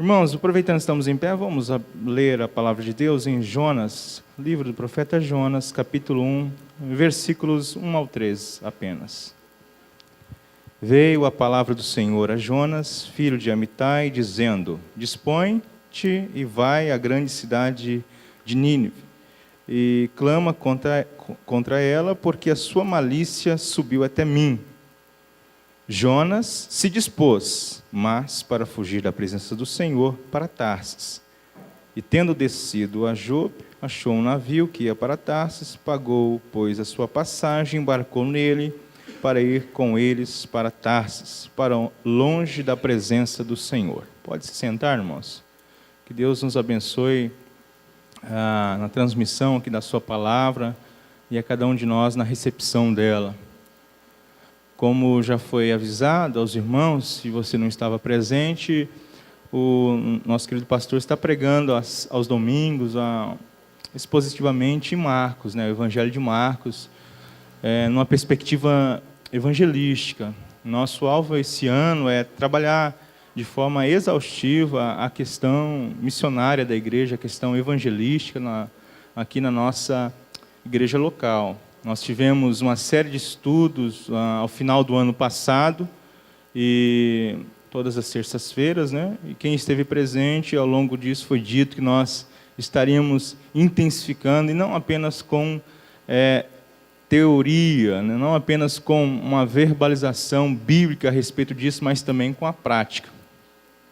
Irmãos, aproveitando que estamos em pé, vamos ler a palavra de Deus em Jonas, livro do profeta Jonas, capítulo 1, versículos 1 ao 3 apenas. Veio a palavra do Senhor a Jonas, filho de Amitai, dizendo: Dispõe-te e vai à grande cidade de Nínive, e clama contra ela, porque a sua malícia subiu até mim. Jonas se dispôs, mas para fugir da presença do Senhor, para Tarsis. E tendo descido a Jope, achou um navio que ia para Tarsis, pagou, pois, a sua passagem, embarcou nele, para ir com eles para Tarsis, para longe da presença do Senhor. Pode se sentar, irmãos. Que Deus nos abençoe na transmissão aqui da sua palavra e a cada um de nós na recepção dela. Como já foi avisado aos irmãos, se você não estava presente, o nosso querido pastor está pregando aos domingos, expositivamente em Marcos, o Evangelho de Marcos, numa perspectiva evangelística. Nosso alvo esse ano é trabalhar de forma exaustiva a questão missionária da igreja, a questão evangelística aqui na nossa igreja local. Nós tivemos uma série de estudos ao final do ano passado, e todas as terças-feiras, e quem esteve presente ao longo disso foi dito que nós estaríamos intensificando, e não apenas com teoria, não apenas com uma verbalização bíblica a respeito disso, mas também com a prática.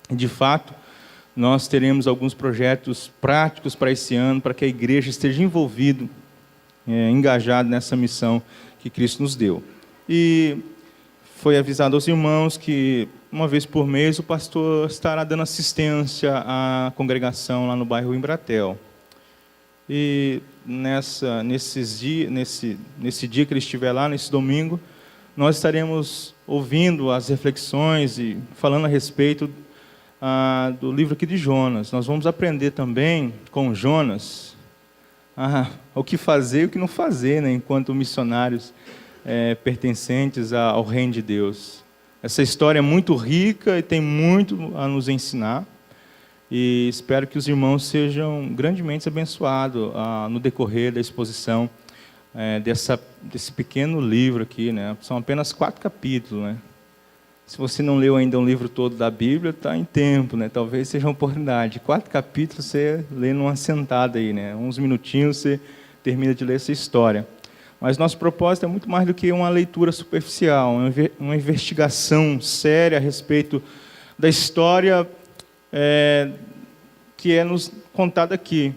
De fato, nós teremos alguns projetos práticos para esse ano, para que a igreja esteja envolvida, engajado nessa missão que Cristo nos deu. E foi avisado aos irmãos que, uma vez por mês, o pastor estará dando assistência à congregação lá no bairro Embratel. E nesse dia que ele estiver lá, nesse domingo, nós estaremos ouvindo as reflexões e falando a respeito do livro aqui de Jonas. Nós vamos aprender também com Jonas o que fazer e o que não fazer, enquanto missionários pertencentes ao reino de Deus. Essa história é muito rica e tem muito a nos ensinar, e espero que os irmãos sejam grandemente abençoados no decorrer da exposição desse pequeno livro aqui. São apenas 4 capítulos. Se você não leu ainda um livro todo da Bíblia, está em tempo, talvez seja uma oportunidade. 4 capítulos você lê numa sentada aí, uns minutinhos você termina de ler essa história. Mas nosso propósito é muito mais do que uma leitura superficial, uma investigação séria a respeito da história que é nos contada aqui.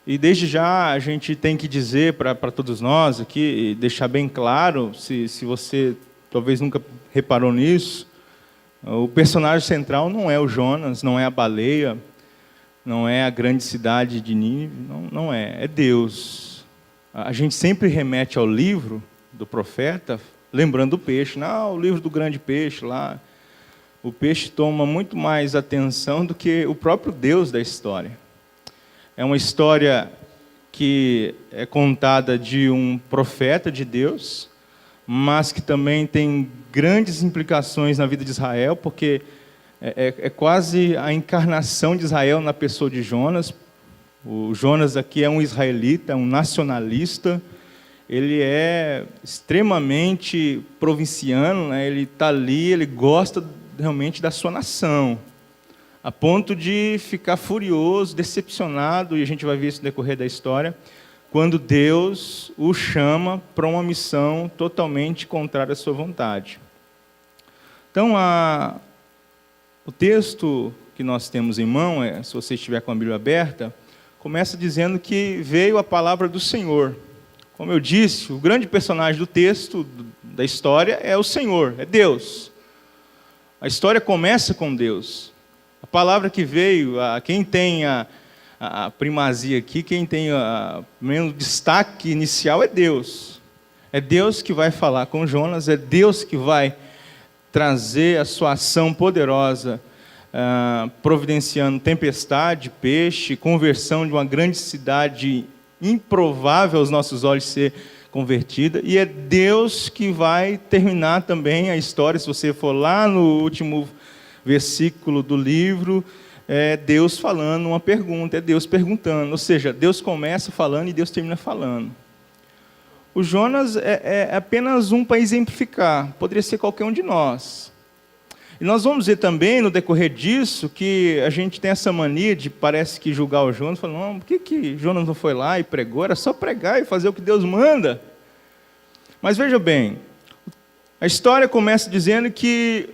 E desde já a gente tem que dizer para todos nós aqui, e deixar bem claro, se você talvez nunca reparou nisso, o personagem central não é o Jonas, não é a baleia, não é a grande cidade de Nínive, não é Deus. A gente sempre remete ao livro do profeta, lembrando do peixe. O livro do grande peixe lá. O peixe toma muito mais atenção do que o próprio Deus da história. É uma história que é contada de um profeta de Deus, mas que também tem grandes implicações na vida de Israel, porque é quase a encarnação de Israel na pessoa de Jonas. O Jonas aqui é um israelita, um nacionalista, ele é extremamente provinciano, ele está ali, ele gosta realmente da sua nação, a ponto de ficar furioso, decepcionado, e a gente vai ver isso no decorrer da história, quando Deus o chama para uma missão totalmente contrária à sua vontade. Então, o texto que nós temos em mão, se você estiver com a Bíblia aberta, começa dizendo que veio a palavra do Senhor. Como eu disse, o grande personagem do texto, da história, é o Senhor, é Deus. A história começa com Deus. A palavra que veio, quem tem a primazia aqui, quem tem o destaque inicial é Deus. É Deus que vai falar com Jonas, é Deus que vai trazer a sua ação poderosa, providenciando tempestade, peixe, conversão de uma grande cidade improvável aos nossos olhos ser convertida, e é Deus que vai terminar também a história. Se você for lá no último versículo do livro é Deus falando uma pergunta, é Deus perguntando. Ou seja, Deus começa falando e Deus termina falando. O Jonas é apenas um para exemplificar, poderia ser qualquer um de nós. E nós vamos ver também, no decorrer disso, que a gente tem essa mania de, parece que julgar o Jonas, falando, não, por que Jonas não foi lá e pregou? Era só pregar e fazer o que Deus manda. Mas veja bem, a história começa dizendo que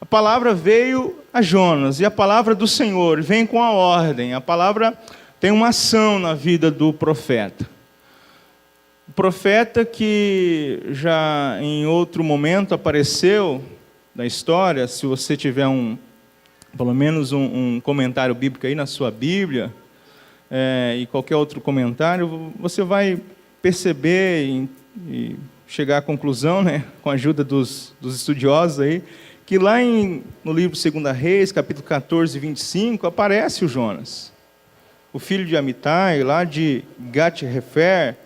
a palavra veio a Jonas, e a palavra do Senhor vem com a ordem. A palavra tem uma ação na vida do profeta. O profeta que já em outro momento apareceu na história, se você tiver pelo menos um comentário bíblico aí na sua Bíblia, e qualquer outro comentário, você vai perceber e chegar à conclusão, né, com a ajuda dos estudiosos aí, que lá no livro 2 Reis, capítulo 14, 25, aparece o Jonas, o filho de Amitai, lá de Gat-Hefer.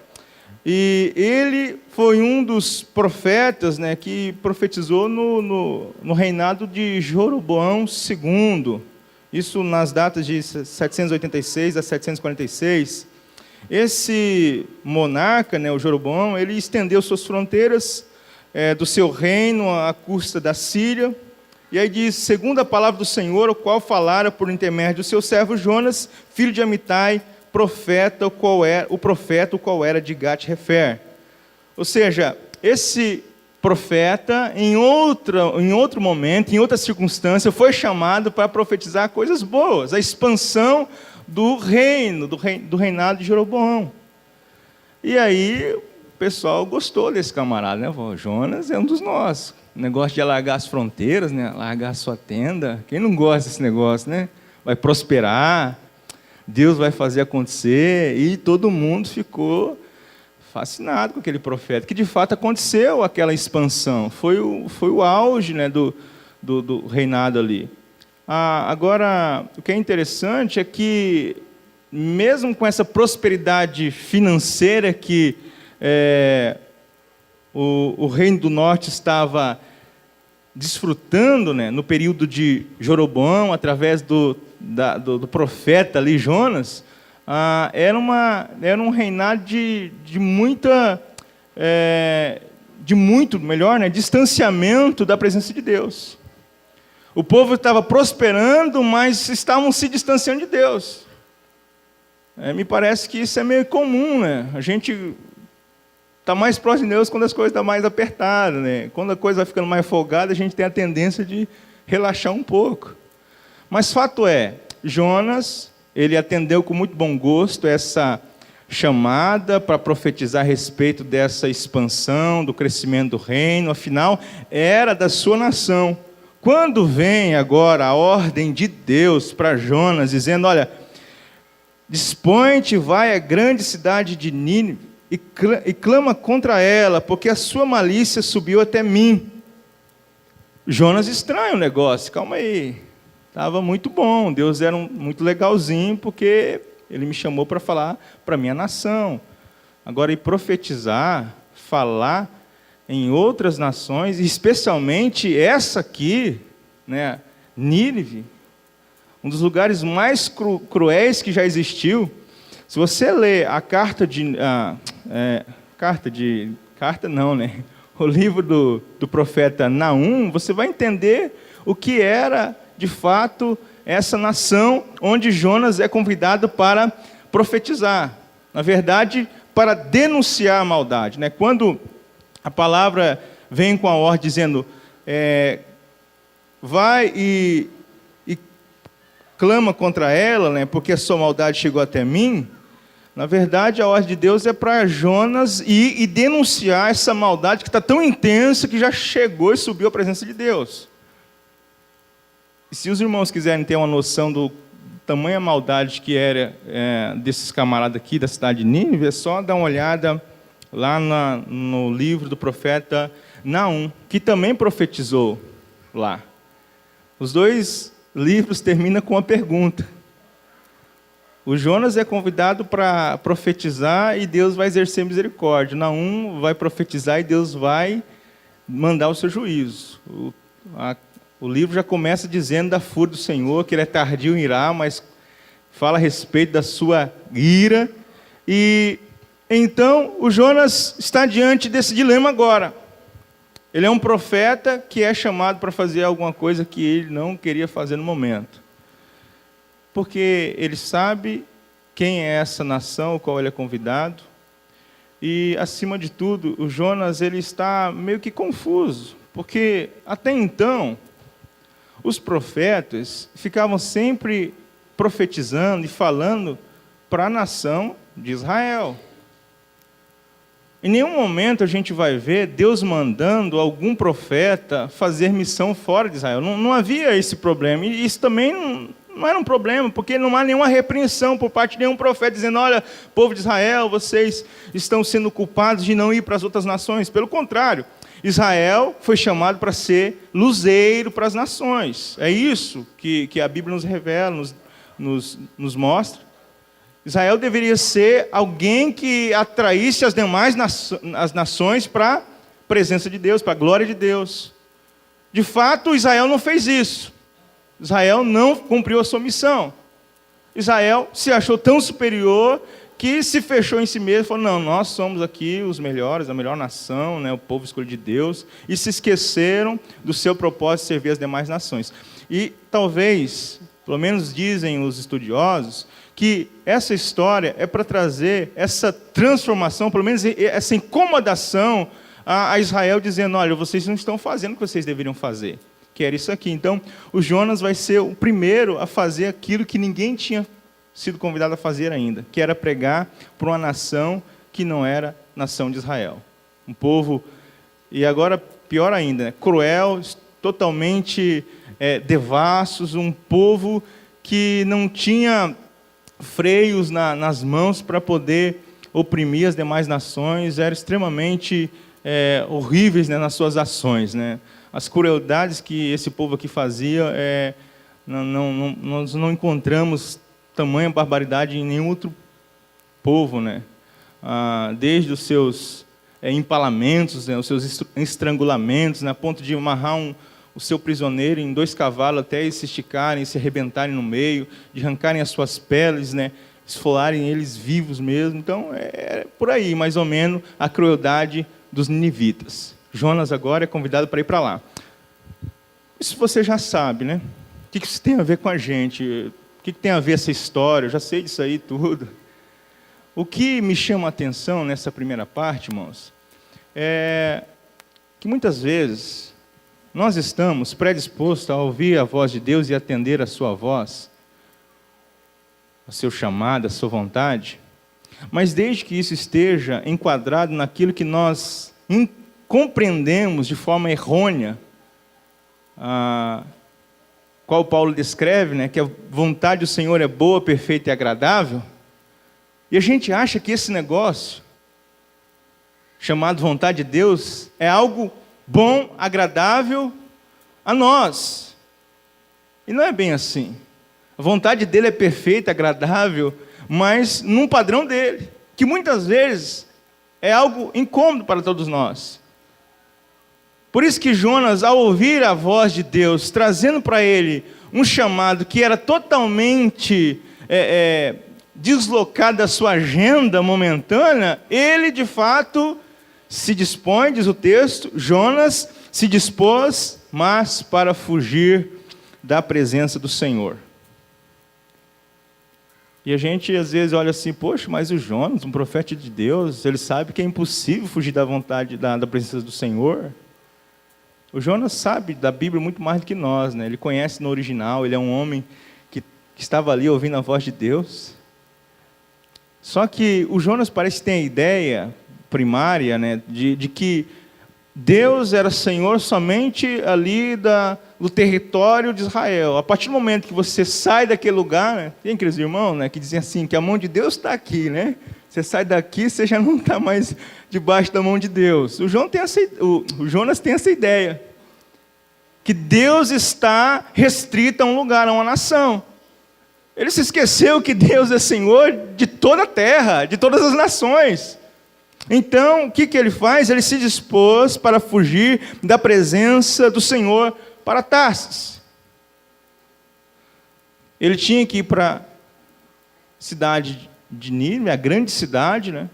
E ele foi um dos profetas, né, que profetizou no reinado de Jeroboão II. Isso nas datas de 786 a 746. Esse monarca, né, o Jeroboão, ele estendeu suas fronteiras do seu reino à custa da Síria. E aí diz, segundo a palavra do Senhor, o qual falara por intermédio do seu servo Jonas, filho de Amitai, o profeta, o qual era de Gat-Hefer. Ou seja, esse profeta, em outro momento, em outra circunstância, foi chamado para profetizar coisas boas, a expansão do reinado de Jeroboão. E aí, o pessoal gostou desse camarada, né? Jonas é um dos nossos. O negócio de alargar as fronteiras, né? Alargar a sua tenda. Quem não gosta desse negócio, né? Vai prosperar, Deus vai fazer acontecer, e todo mundo ficou fascinado com aquele profeta, que de fato aconteceu aquela expansão, foi o auge, né, do reinado ali. Agora, o que é interessante é que, mesmo com essa prosperidade financeira que o reino do norte estava desfrutando, né, no período de Jeroboão, através do profeta ali, Jonas, era um reinado de muito melhor, né, distanciamento da presença de Deus. O povo estava prosperando, mas estavam se distanciando de Deus. Me parece que isso é meio comum, né? A gente está mais próximo de Deus quando as coisas estão mais apertadas, né? Quando a coisa vai ficando mais folgada, a gente tem a tendência de relaxar um pouco. Mas fato é, Jonas, ele atendeu com muito bom gosto essa chamada para profetizar a respeito dessa expansão, do crescimento do reino, afinal, era da sua nação. Quando vem agora a ordem de Deus para Jonas, dizendo, olha, dispõe-te, vai à grande cidade de Nínive e clama contra ela, porque a sua malícia subiu até mim. Jonas estranha o negócio, calma aí, estava muito bom, Deus era muito legalzinho, porque ele me chamou para falar para a minha nação. Agora, ir profetizar, falar em outras nações, especialmente essa aqui, né, Nínive, um dos lugares mais cruéis que já existiu. Se você ler a o livro do profeta Naum, você vai entender o que era, de fato, essa nação onde Jonas é convidado para profetizar. Na verdade, para denunciar a maldade, né? Quando a palavra vem com a ordem dizendo, vai e clama contra ela, né? Porque a sua maldade chegou até mim. Na verdade, a ordem de Deus é para Jonas ir e denunciar essa maldade que está tão intensa que já chegou e subiu à presença de Deus. E se os irmãos quiserem ter uma noção do tamanho maldade que era desses camaradas aqui da cidade de Nínive, é só dar uma olhada lá no livro do profeta Naum, que também profetizou lá. Os dois livros terminam com uma pergunta. O Jonas é convidado para profetizar e Deus vai exercer misericórdia. Naum vai profetizar e Deus vai mandar o seu juízo. O livro já começa dizendo da fúria do Senhor, que ele é tardio em irar, mas fala a respeito da sua ira. E então o Jonas está diante desse dilema agora. Ele é um profeta que é chamado para fazer alguma coisa que ele não queria fazer no momento. Porque ele sabe quem é essa nação, o qual ele é convidado. E, acima de tudo, o Jonas ele está meio que confuso. Porque, até então, os profetas ficavam sempre profetizando e falando para a nação de Israel. Em nenhum momento a gente vai ver Deus mandando algum profeta fazer missão fora de Israel. Não havia esse problema. E isso também não era um problema, porque não há nenhuma repreensão por parte de nenhum profeta dizendo: olha, povo de Israel, vocês estão sendo culpados de não ir para as outras nações. Pelo contrário, Israel foi chamado para ser luzeiro para as nações. É isso que a Bíblia nos revela, nos mostra. Israel deveria ser alguém que atraísse as demais as nações para a presença de Deus, para a glória de Deus. De fato, Israel não fez isso. Israel não cumpriu a sua missão. Israel se achou tão superior que se fechou em si mesmo e falou: não, nós somos aqui os melhores, a melhor nação, né, o povo escolhido de Deus, e se esqueceram do seu propósito de servir as demais nações. E talvez, pelo menos dizem os estudiosos, que essa história é para trazer essa transformação, pelo menos essa incomodação a Israel, dizendo: olha, vocês não estão fazendo o que vocês deveriam fazer, que era isso aqui. Então, o Jonas vai ser o primeiro a fazer aquilo que ninguém tinha sido convidado a fazer ainda, que era pregar para uma nação que não era nação de Israel. Um povo, e agora pior ainda, né, cruel, totalmente devassos, um povo que não tinha freios nas mãos para poder oprimir as demais nações, eram extremamente horríveis, né, nas suas ações, né? As crueldades que esse povo aqui fazia, nós não encontramos tamanha barbaridade em nenhum outro povo, né? Desde os seus empalamentos, né, os seus estrangulamentos, né, a ponto de amarrar o seu prisioneiro em 2 cavalos até eles se esticarem, se arrebentarem no meio, de arrancarem as suas peles, né, esfolarem eles vivos mesmo. Então, é por aí, mais ou menos, a crueldade dos ninivitas. Jonas agora é convidado para ir para lá. Isso você já sabe, né? O que isso tem a ver com a gente? O que tem a ver essa história? Eu já sei disso aí tudo. O que me chama a atenção nessa primeira parte, irmãos, é que muitas vezes nós estamos predispostos a ouvir a voz de Deus e atender a sua voz, o seu chamado, a sua vontade, mas desde que isso esteja enquadrado naquilo que nós compreendemos de forma errônea, qual Paulo descreve, né, que a vontade do Senhor é boa, perfeita e agradável, e a gente acha que esse negócio, chamado vontade de Deus, é algo bom, agradável a nós. E não é bem assim. A vontade dele é perfeita, agradável, mas num padrão dele, que muitas vezes é algo incômodo para todos nós. Por isso que Jonas, ao ouvir a voz de Deus, trazendo para ele um chamado que era totalmente deslocado da sua agenda momentânea, ele de fato se dispõe, diz o texto, Jonas se dispôs, mas para fugir da presença do Senhor. E a gente às vezes olha assim: poxa, mas o Jonas, um profeta de Deus, ele sabe que é impossível fugir da vontade, da presença do Senhor. O Jonas sabe da Bíblia muito mais do que nós, né? Ele conhece no original, ele é um homem que estava ali ouvindo a voz de Deus. Só que o Jonas parece ter a ideia primária, né, de que Deus era Senhor somente ali do território de Israel. A partir do momento que você sai daquele lugar, né, tem aqueles irmãos, né, que dizem assim, que a mão de Deus está aqui, né? Você sai daqui, você já não está mais debaixo da mão de Deus. O Jonas tem essa ideia, que Deus está restrito a um lugar, a uma nação. Ele se esqueceu que Deus é Senhor de toda a terra, de todas as nações. Então, o que ele faz? Ele se dispôs para fugir da presença do Senhor, para Tarsis. Ele tinha que ir para a cidade de Nínive, a grande cidade, né?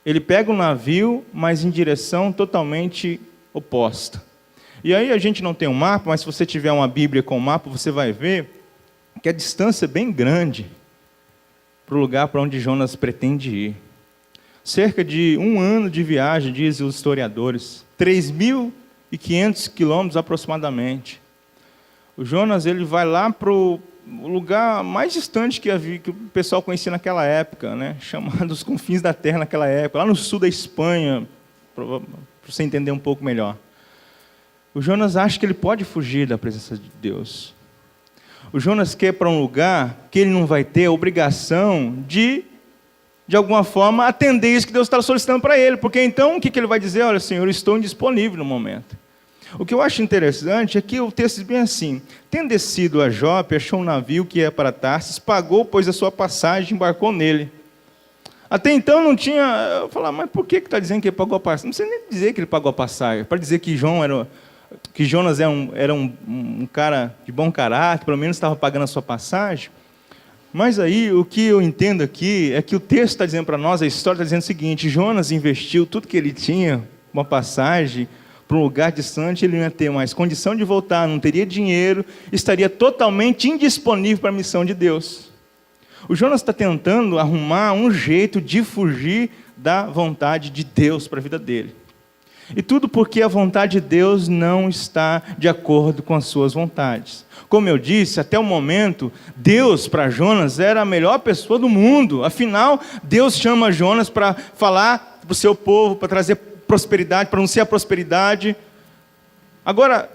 Ele pega um navio, mas em direção totalmente oposta. E aí a gente não tem um mapa, mas se você tiver uma Bíblia com um mapa, você vai ver que a distância é bem grande para o lugar para onde Jonas pretende ir. Cerca de 1 ano de viagem, dizem os historiadores, 3.500 quilômetros aproximadamente. O Jonas ele vai lá para o lugar mais distante que o pessoal conhecia naquela época, né? Chamado os confins da terra naquela época, lá no sul da Espanha, para você entender um pouco melhor. O Jonas acha que ele pode fugir da presença de Deus. O Jonas quer ir para um lugar que ele não vai ter a obrigação de alguma forma, atender isso que Deus está solicitando para ele. Porque então, o que ele vai dizer? Olha, Senhor, eu estou indisponível no momento. O que eu acho interessante é que o texto diz bem assim: tendo descido a Jope, achou um navio que ia para Tarsis, pagou, pois, a sua passagem, embarcou nele. Até então não tinha... Eu falava, mas por que está dizendo que ele pagou a passagem? Não precisa nem dizer que ele pagou a passagem. Para dizer que Jonas era um cara de bom caráter, pelo menos estava pagando a sua passagem. Mas aí, o que eu entendo aqui é que o texto está dizendo para nós, a história está dizendo o seguinte: Jonas investiu tudo que ele tinha, uma passagem, para um lugar distante, ele não ia ter mais condição de voltar, não teria dinheiro, estaria totalmente indisponível para a missão de Deus. O Jonas está tentando arrumar um jeito de fugir da vontade de Deus para a vida dele. E tudo porque a vontade de Deus não está de acordo com as suas vontades. Como eu disse, até o momento, Deus para Jonas era a melhor pessoa do mundo. Afinal, Deus chama Jonas para falar para o seu povo, para trazer prosperidade, para anunciar prosperidade. Agora,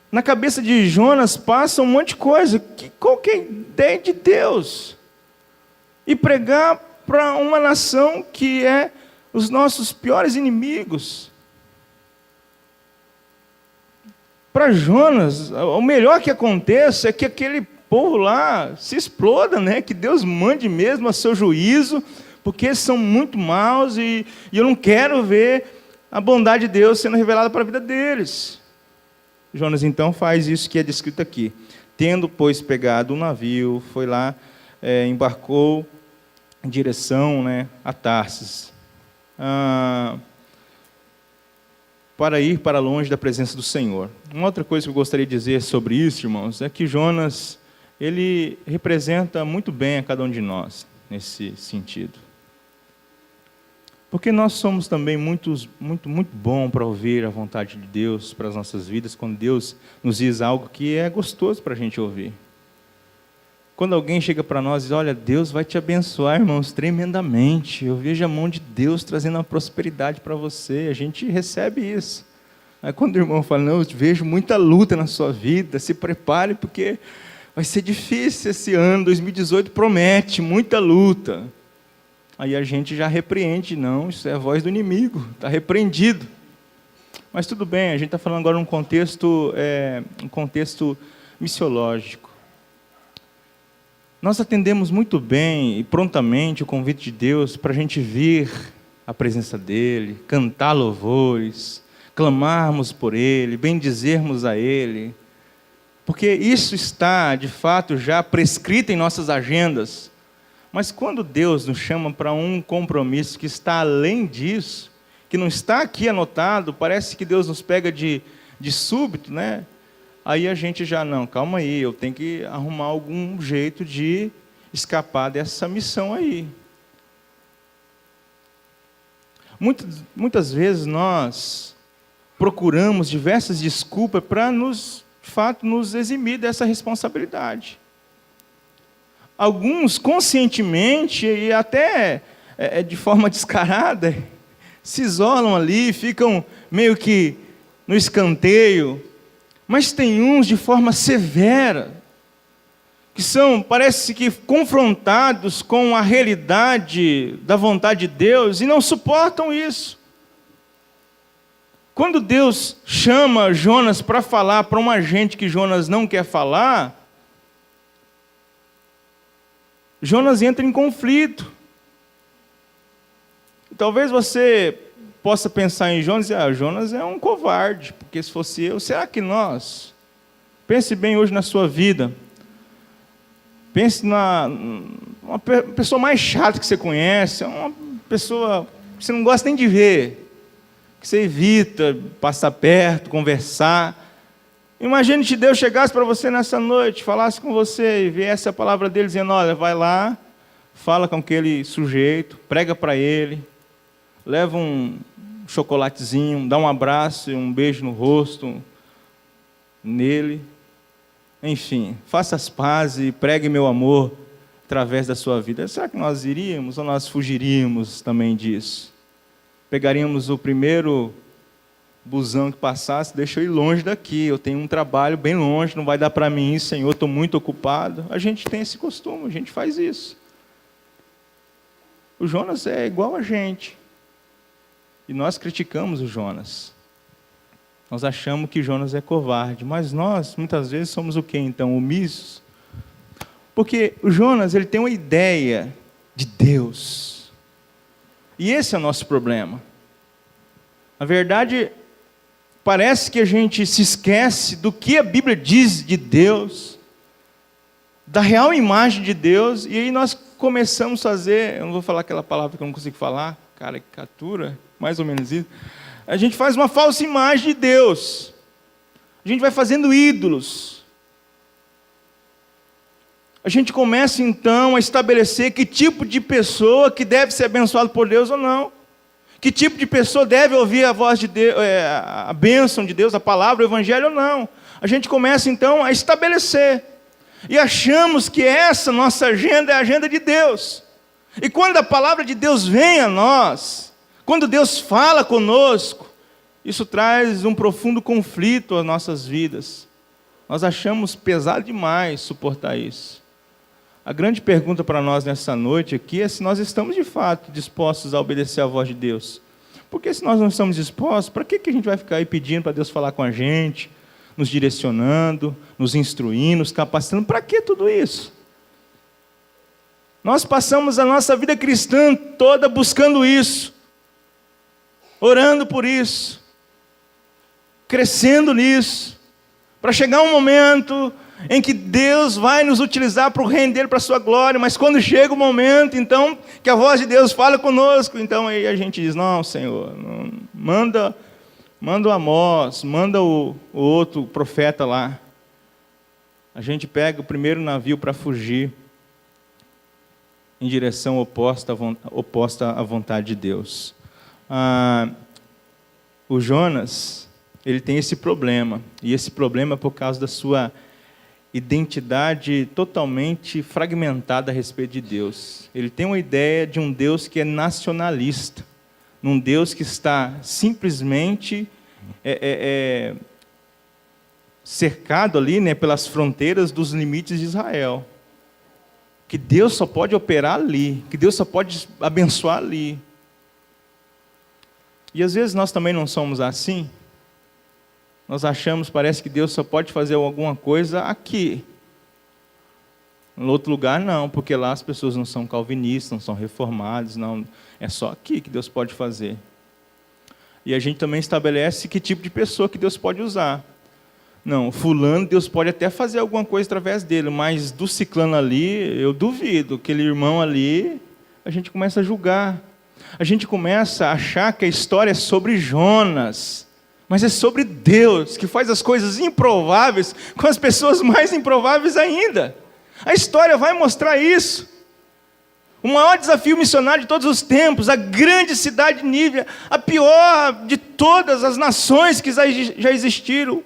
na cabeça de Jonas passa um monte de coisa. Qual que é a ideia de Deus? E pregar para uma nação que é os nossos piores inimigos. Para Jonas, o melhor que aconteça é que aquele povo lá se exploda, né? Que Deus mande mesmo a seu juízo, porque eles são muito maus e eu não quero ver a bondade de Deus sendo revelada para a vida deles. Jonas então faz isso que é descrito aqui. Tendo, pois, pegado um navio, foi lá, embarcou em direção, né, a Tarsis. Para ir para longe da presença do Senhor. Uma outra coisa que eu gostaria de dizer sobre isso, irmãos, é que Jonas, ele representa muito bem a cada um de nós, nesse sentido. Porque nós somos também muito bom para ouvir a vontade de Deus para as nossas vidas, quando Deus nos diz algo que é gostoso para a gente ouvir. Quando alguém chega para nós e diz, olha, Deus vai te abençoar, irmãos, tremendamente. Eu vejo a mão de Deus trazendo uma prosperidade para você. A gente recebe isso. Aí quando o irmão fala, não, eu vejo muita luta na sua vida, se prepare porque vai ser difícil esse ano, 2018 promete muita luta. Aí a gente já repreende, não, isso é a voz do inimigo, está repreendido. Mas tudo bem, a gente está falando agora num contexto missiológico. Nós atendemos muito bem e prontamente o convite de Deus para a gente vir à presença dEle, cantar louvores, clamarmos por Ele, bendizermos a Ele, porque isso está, de fato, já prescrito em nossas agendas. Mas quando Deus nos chama para um compromisso que está além disso, que não está aqui anotado, parece que Deus nos pega de súbito, né? Aí a gente já, não, calma aí, eu tenho que arrumar algum jeito de escapar dessa missão aí. Muitas vezes nós procuramos diversas desculpas para de fato, nos eximir dessa responsabilidade. Alguns conscientemente e até de forma descarada, se isolam ali, ficam meio que no escanteio. Mas tem uns de forma severa, que parece que confrontados com a realidade da vontade de Deus e não suportam isso. Quando Deus chama Jonas para falar para uma gente que Jonas não quer falar, Jonas entra em conflito. Talvez você possa pensar em Jonas e Jonas é um covarde, porque se fosse eu, será que nós? Pense bem hoje na sua vida. Pense uma pessoa mais chata que você conhece, uma pessoa que você não gosta nem de ver, que você evita passar perto, conversar. Imagine se Deus chegasse para você nessa noite, falasse com você e viesse a palavra dele dizendo: olha, vai lá, fala com aquele sujeito, prega para ele, leva um chocolatezinho, dá um abraço e um beijo no rosto nele. Enfim, faça as pazes e pregue meu amor através da sua vida. Será que nós iríamos ou nós fugiríamos também disso? Pegaríamos o primeiro busão que passasse, deixa eu ir longe daqui, eu tenho um trabalho bem longe, não vai dar para mim ir, Senhor, estou muito ocupado. A gente tem esse costume, a gente faz isso. O Jonas é igual a gente. E nós criticamos o Jonas. Nós achamos que Jonas é covarde, mas nós, muitas vezes, somos o quê, então? Omissos? Porque o Jonas, ele tem uma ideia de Deus. E esse é o nosso problema. Na verdade, parece que a gente se esquece do que a Bíblia diz de Deus, da real imagem de Deus, e aí nós começamos a fazer, eu não vou falar aquela palavra que eu não consigo falar, caricatura, mais ou menos isso. A gente faz uma falsa imagem de Deus. A gente vai fazendo ídolos. A gente começa então a estabelecer que tipo de pessoa que deve ser abençoado por Deus ou não. Que tipo de pessoa deve ouvir a voz de Deus, a bênção de Deus, a palavra, o evangelho ou não. A gente começa então a estabelecer. E achamos que essa nossa agenda é a agenda de Deus. E quando a palavra de Deus vem a nós, quando Deus fala conosco, isso traz um profundo conflito às nossas vidas. Nós achamos pesado demais suportar isso. A grande pergunta para nós nessa noite aqui é se nós estamos de fato dispostos a obedecer à voz de Deus. Porque se nós não estamos dispostos, para que a gente vai ficar aí pedindo para Deus falar com a gente, nos direcionando, nos instruindo, nos capacitando? Para que tudo isso? Nós passamos a nossa vida cristã toda buscando isso, orando por isso, crescendo nisso, para chegar um momento em que Deus vai nos utilizar para o reino dele, para a sua glória, mas quando chega o momento, então, que a voz de Deus fala conosco, então aí a gente diz: não, Senhor, não, manda o Amós, manda o outro profeta lá. A gente pega o primeiro navio para fugir em direção oposta à vontade de Deus. O Jonas, ele tem esse problema, e esse problema é por causa da sua identidade totalmente fragmentada a respeito de Deus. Ele tem uma ideia de um Deus que é nacionalista, um Deus que está simplesmente cercado ali, né, pelas fronteiras dos limites de Israel. Que Deus só pode operar ali, que Deus só pode abençoar ali. E às vezes nós também não somos assim. Nós achamos, parece que Deus só pode fazer alguma coisa aqui. Em outro lugar não, porque lá as pessoas não são calvinistas, não são reformadas, não. É só aqui que Deus pode fazer. E a gente também estabelece que tipo de pessoa que Deus pode usar. Não, fulano, Deus pode até fazer alguma coisa através dele, mas do ciclano ali, eu duvido. Aquele irmão ali, a gente começa a julgar. A gente começa a achar que a história é sobre Jonas, mas é sobre Deus, que faz as coisas improváveis com as pessoas mais improváveis ainda. A história vai mostrar isso. O maior desafio missionário de todos os tempos, a grande cidade de Nínive, a pior de todas as nações que já existiram,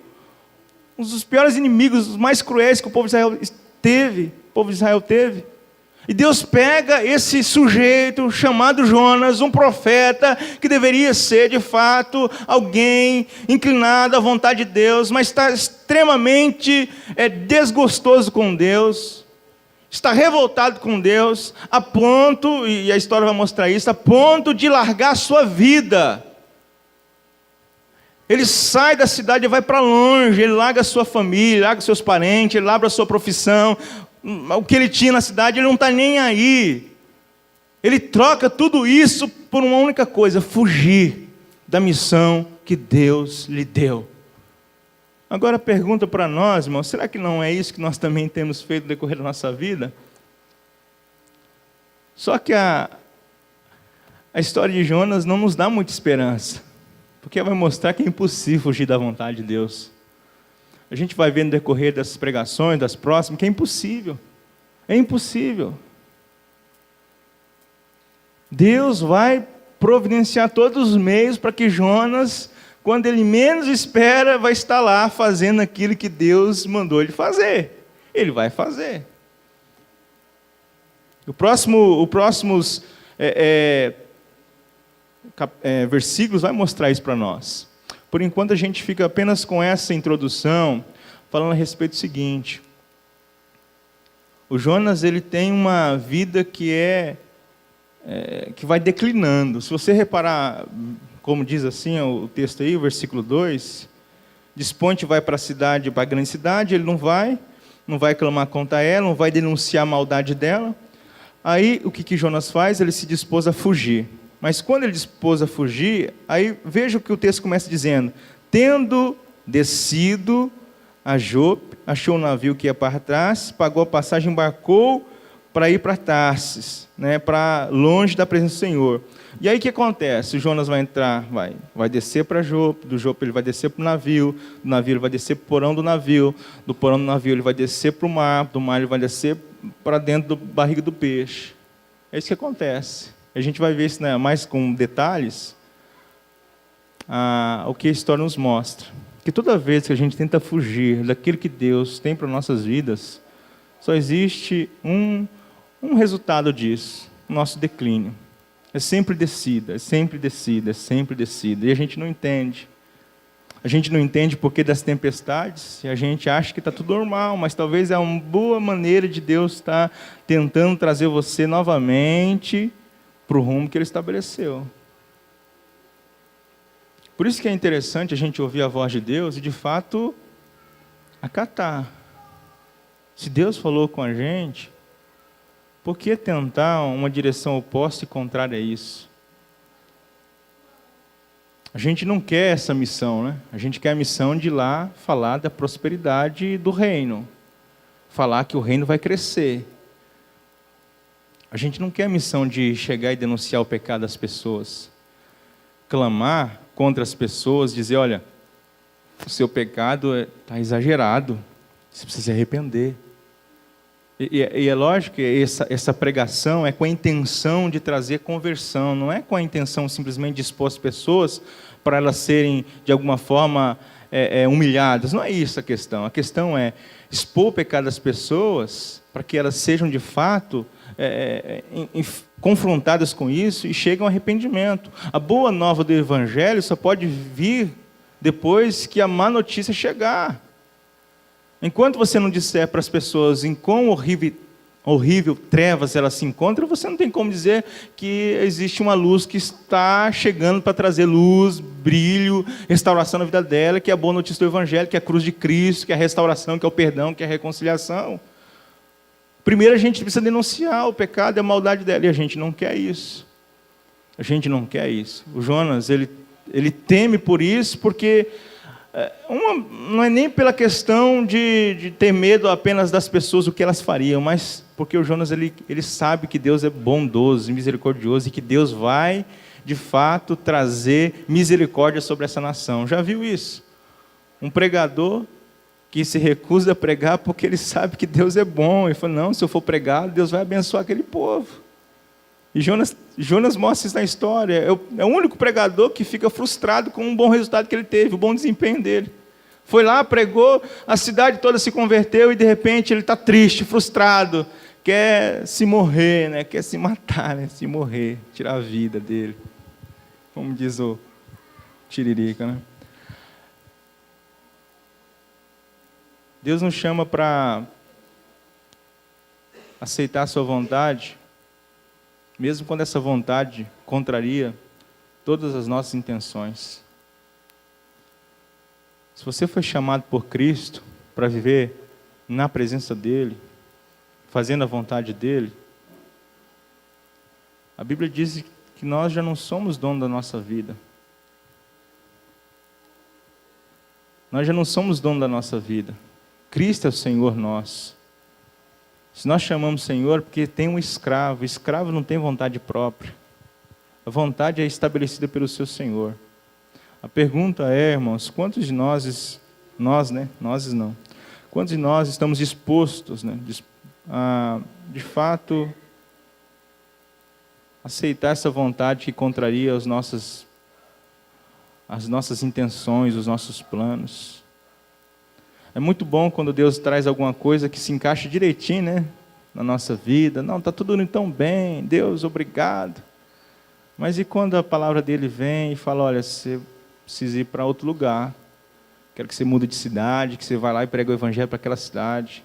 um dos piores inimigos, os mais cruéis que o povo de Israel teve. E Deus pega esse sujeito chamado Jonas, um profeta, que deveria ser de fato alguém inclinado à vontade de Deus, mas está extremamente desgostoso com Deus, está revoltado com Deus, a ponto, e a história vai mostrar isso, a ponto de largar a sua vida. Ele sai da cidade e vai para longe, ele larga a sua família, larga seus parentes, ele larga a sua profissão, o que ele tinha na cidade, ele não está nem aí. Ele troca tudo isso por uma única coisa: fugir. da missão que Deus lhe deu. Agora pergunta para nós, irmãos, será que não é isso que nós também temos feito no decorrer da nossa vida? Só que a história de Jonas não nos dá muita esperança, porque vai mostrar que é impossível fugir da vontade de Deus. A gente vai ver no decorrer dessas pregações, das próximas, que é impossível. É impossível. Deus vai providenciar todos os meios para que Jonas, quando ele menos espera, vai estar lá fazendo aquilo que Deus mandou ele fazer. Ele vai fazer. Os próximos versículos vai mostrar isso para nós. Por enquanto a gente fica apenas com essa introdução, falando a respeito do seguinte. O Jonas, ele tem uma vida que vai declinando. Se você reparar, como diz assim o texto aí, o versículo 2, desponte vai para a cidade, para a grande cidade, ele não vai clamar contra ela, não vai denunciar a maldade dela. Aí, o que Jonas faz? Ele se dispôs a fugir. Mas quando ele dispôs a fugir, aí veja o que o texto começa dizendo. Tendo descido a Jope, achou um navio que ia para trás, pagou a passagem, embarcou para ir para Tarsis, né, para longe da presença do Senhor. E aí o que acontece? O Jonas vai entrar, vai descer para Jope, do Jope ele vai descer para o navio, do navio ele vai descer para o porão do navio do navio ele vai descer para o mar, do mar ele vai descer para dentro da barriga do peixe. É isso que acontece. A gente vai ver isso, né, mais com detalhes, o que a história nos mostra. Que toda vez que a gente tenta fugir daquilo que Deus tem para nossas vidas, só existe um resultado disso, o nosso declínio. É sempre descida, é sempre descida, é sempre descida. E a gente não entende. A gente não entende por que das tempestades, e a gente acha que está tudo normal, mas talvez é uma boa maneira de Deus estar tentando trazer você novamente para o rumo que Ele estabeleceu. Por isso que é interessante a gente ouvir a voz de Deus e, de fato, acatar. Se Deus falou com a gente, por que tentar uma direção oposta e contrária a isso? A gente não quer essa missão, né? A gente quer a missão de ir lá falar da prosperidade do reino. Falar que o reino vai crescer. A gente não quer a missão de chegar e denunciar o pecado das pessoas. Clamar contra as pessoas, dizer, olha, o seu pecado está exagerado, você precisa se arrepender. E é lógico que essa pregação é com a intenção de trazer conversão, não é com a intenção simplesmente de expor as pessoas para elas serem, de alguma forma, humilhadas. Não é isso a questão. A questão é expor o pecado das pessoas para que elas sejam, de fato, confrontadas com isso e cheguem ao arrependimento. A boa nova do Evangelho só pode vir depois que a má notícia chegar. Enquanto você não disser para as pessoas em quão horrível trevas elas se encontram, você não tem como dizer que existe uma luz que está chegando para trazer luz, brilho, restauração na vida dela, que é a boa notícia do Evangelho, que é a cruz de Cristo, que é a restauração, que é o perdão, que é a reconciliação. Primeiro a gente precisa denunciar o pecado e a maldade dela, e a gente não quer isso. A gente não quer isso. O Jonas, ele teme por isso, porque não é nem pela questão de ter medo apenas das pessoas, o que elas fariam, mas porque o Jonas ele sabe que Deus é bondoso e misericordioso, e que Deus vai, de fato, trazer misericórdia sobre essa nação. Já viu isso? Um pregador que se recusa a pregar porque ele sabe que Deus é bom. Ele fala, não, se eu for pregar, Deus vai abençoar aquele povo. E Jonas mostra isso na história. É o único pregador que fica frustrado com um bom resultado que ele teve, o bom desempenho dele. Foi lá, pregou, a cidade toda se converteu e de repente ele está triste, frustrado, quer se morrer, né? Quer se matar, né? Se morrer, tirar a vida dele. Como diz o Tiririca, né? Deus nos chama para aceitar a sua vontade, mesmo quando essa vontade contraria todas as nossas intenções. Se você foi chamado por Cristo para viver na presença dEle, fazendo a vontade dEle, a Bíblia diz que nós já não somos dono da nossa vida. Nós já não somos dono da nossa vida. Cristo é o Senhor nosso. Se nós chamamos Senhor, porque tem um escravo. O escravo não tem vontade própria. A vontade é estabelecida pelo seu Senhor. A pergunta é, irmãos, quantos de nós não, quantos de nós estamos dispostos, a, de fato, aceitar essa vontade que contraria as nossas intenções, os nossos planos? É muito bom quando Deus traz alguma coisa que se encaixa direitinho, na nossa vida. Não, está tudo indo tão bem, Deus, obrigado. Mas e quando a palavra dele vem e fala, olha, você precisa ir para outro lugar, quero que você mude de cidade, que você vá lá e pregue o evangelho para aquela cidade,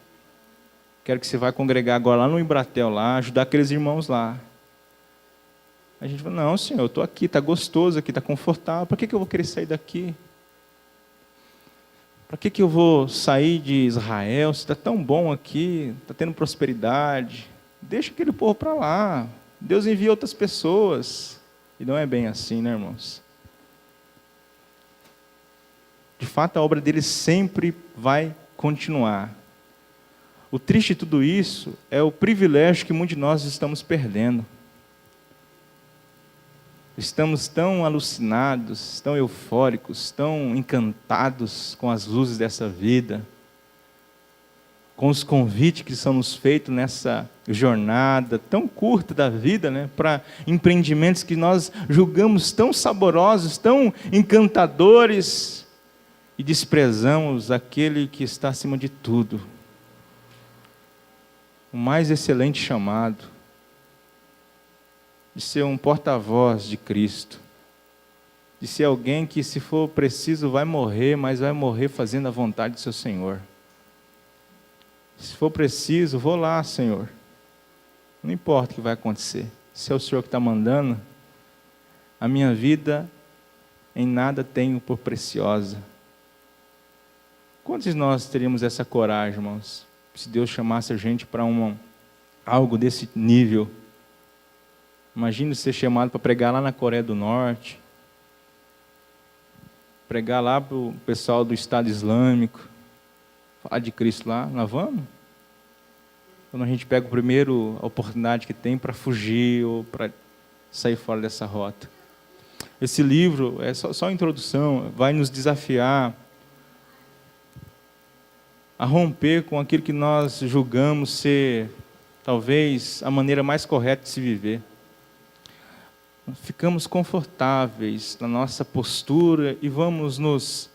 quero que você vá congregar agora lá no Embratel, lá, ajudar aqueles irmãos lá. A gente fala, não, Senhor, eu estou aqui, está gostoso aqui, está confortável, para que eu vou querer sair daqui? Para que eu vou sair de Israel, se está tão bom aqui, está tendo prosperidade? Deixa aquele povo para lá, Deus envia outras pessoas. E não é bem assim, irmãos? De fato, a obra dele sempre vai continuar. O triste de tudo isso é o privilégio que muitos de nós estamos perdendo. Estamos tão alucinados, tão eufóricos, tão encantados com as luzes dessa vida, com os convites que são nos feitos nessa jornada tão curta da vida, para empreendimentos que nós julgamos tão saborosos, tão encantadores, e desprezamos aquele que está acima de tudo, o mais excelente chamado, de ser um porta-voz de Cristo, de ser alguém que, se for preciso, vai morrer, mas vai morrer fazendo a vontade do seu Senhor. Se for preciso, vou lá, Senhor. Não importa o que vai acontecer. Se é o Senhor que está mandando, a minha vida em nada tenho por preciosa. Quantos de nós teríamos essa coragem, irmãos? Se Deus chamasse a gente para algo desse nível. Imagine ser chamado para pregar lá na Coreia do Norte, pregar lá para o pessoal do Estado Islâmico, falar de Cristo lá, nós vamos? Quando a gente pega a primeira oportunidade que tem para fugir ou para sair fora dessa rota. Esse livro, é só a introdução, vai nos desafiar a romper com aquilo que nós julgamos ser, talvez, a maneira mais correta de se viver. Ficamos confortáveis na nossa postura e vamos nos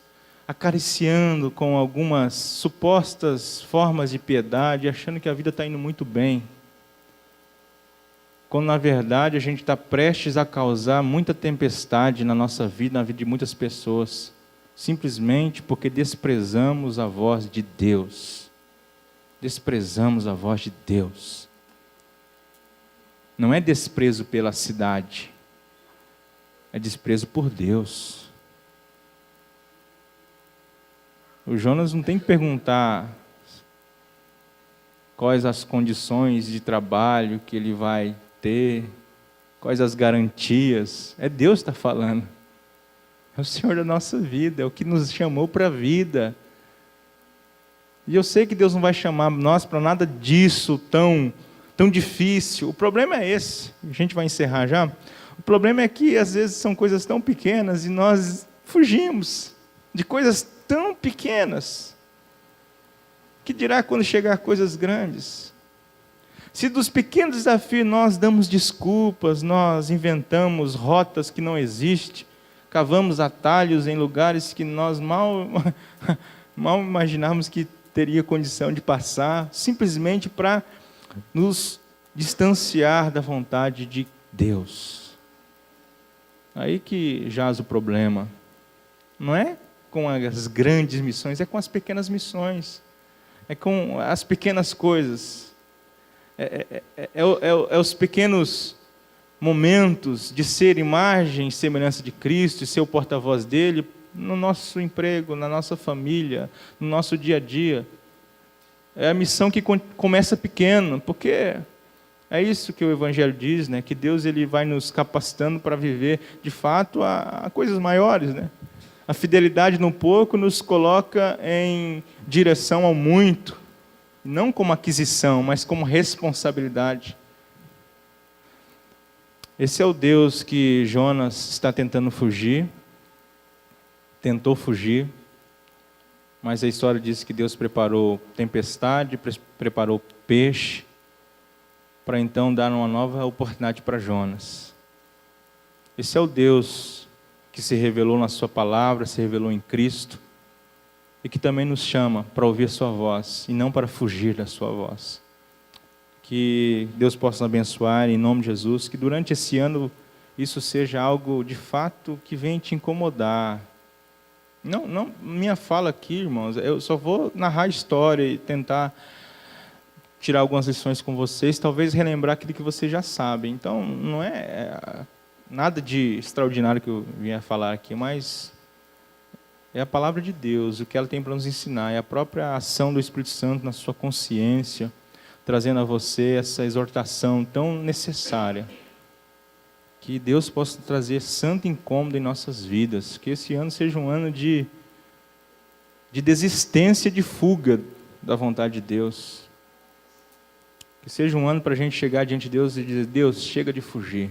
acariciando com algumas supostas formas de piedade, achando que a vida está indo muito bem. Quando, na verdade, a gente está prestes a causar muita tempestade na nossa vida, na vida de muitas pessoas, simplesmente porque desprezamos a voz de Deus. Desprezamos a voz de Deus. Não é desprezo pela cidade, é desprezo por Deus. O Jonas não tem que perguntar quais as condições de trabalho que ele vai ter, quais as garantias. É Deus que está falando. É o Senhor da nossa vida, é o que nos chamou para a vida. E eu sei que Deus não vai chamar nós para nada disso tão difícil. O problema é esse, a gente vai encerrar já. O problema é que às vezes são coisas tão pequenas e nós fugimos de coisas tão pequenas. Que dirá quando chegar coisas grandes? Se dos pequenos desafios nós damos desculpas, nós inventamos rotas que não existem, cavamos atalhos em lugares que nós mal imaginávamos que teria condição de passar, simplesmente para nos distanciar da vontade de Deus. Aí que jaz o problema. Não é com as grandes missões, é com as pequenas missões. É com as pequenas coisas. É os pequenos momentos de ser imagem e semelhança de Cristo e ser o porta-voz dele no nosso emprego, na nossa família, no nosso dia a dia. É a missão que começa pequeno, porque é isso que o Evangelho diz, que Deus ele vai nos capacitando para viver, de fato, a coisas maiores. A fidelidade no pouco nos coloca em direção ao muito, não como aquisição, mas como responsabilidade. Esse é o Deus que Jonas está tentando fugir, tentou fugir, mas a história diz que Deus preparou tempestade, preparou peixe, para então dar uma nova oportunidade para Jonas. Esse é o Deus que se revelou na sua palavra, se revelou em Cristo, e que também nos chama para ouvir a sua voz, e não para fugir da sua voz. Que Deus possa nos abençoar em nome de Jesus, que durante esse ano isso seja algo de fato que venha te incomodar. Não, minha fala aqui, irmãos, eu só vou narrar a história e tentar tirar algumas lições com vocês, talvez relembrar aquilo que vocês já sabem. Então, não é nada de extraordinário que eu vinha falar aqui, mas é a palavra de Deus, o que ela tem para nos ensinar, é a própria ação do Espírito Santo na sua consciência, trazendo a você essa exortação tão necessária. Que Deus possa trazer santo incômodo em nossas vidas, que esse ano seja um ano de desistência, de fuga da vontade de Deus. Que seja um ano para a gente chegar diante de Deus e dizer: Deus, chega de fugir.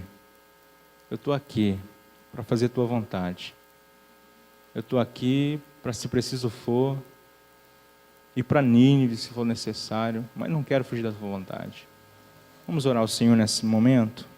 Eu estou aqui para fazer a tua vontade. Eu estou aqui para, se preciso for, ir para Nínive, se for necessário, mas não quero fugir da tua vontade. Vamos orar ao Senhor nesse momento?